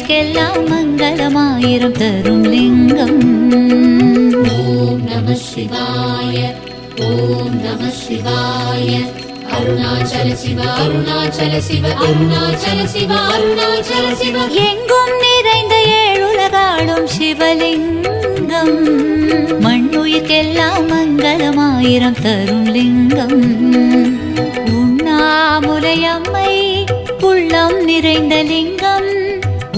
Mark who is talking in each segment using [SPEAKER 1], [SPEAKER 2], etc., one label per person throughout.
[SPEAKER 1] மண்ணுயிர்க்கெல்லாம் மங்களமாயிரம் தரும் லிங்கம்.
[SPEAKER 2] ஓம் நம சிவாய, ஓம் நம சிவாய. அருணாச்சல சிவ, அருணாச்சல சிவ, அருணாச்சல சிவ, அருணாச்சல சிவ.
[SPEAKER 1] எங்கும் நிறைந்த ஏழுலகாளும் சிவலிங்கம். மண்ணுயிர்க்கெல்லாம் மங்களமாயிரம் தரும் லிங்கம். உண்ணாமுலையம்மை உள்ளம் நிறைந்த லிங்கம்.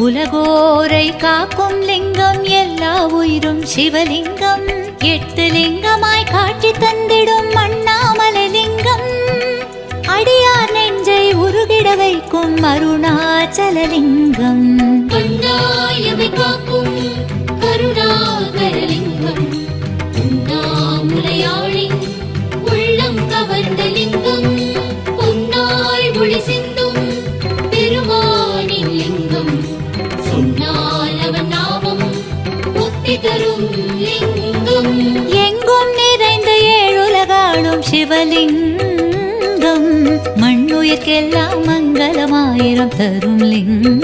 [SPEAKER 1] உலகோரை காக்கும் லிங்கம். எல்லா உயிரும் சிவலிங்கம். 8 லிங்கமாய் காட்சி தந்திடும் அண்ணாமலை லிங்கம். அடியார் நெஞ்சை உருகிட வைக்கும் அருணாச்சலலிங்கம்.
[SPEAKER 2] கண்ணாயமை காக்கும் கருணாகரலிங்கம். உண்ணாமுலையாளின் உள்ளம் கவர்ந்த லிங்கம். பொன்னாய் ஒளி சிந்தும் பெருமானின் லிங்கம். சொன்னால் அவன் நாமம் முக்தி தரும் லிங்கம்.
[SPEAKER 1] எங்கும் நிறைந்த ஏழுலகாளும் சிவலிங்கம். மண்ணுயிர்க்கெல்லாம் மங்களமாயிரம் தரும் லிங்கம்.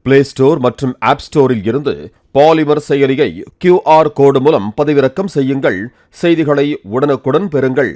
[SPEAKER 3] பிளே ஸ்டோர் மற்றும் ஆப் ஸ்டோரில் இருந்து பாலிமர் செயலியை QR கோடு மூலம் பதிவிறக்கம் செய்யுங்கள். செய்திகளை உடனுக்குடன் பெறுங்கள்.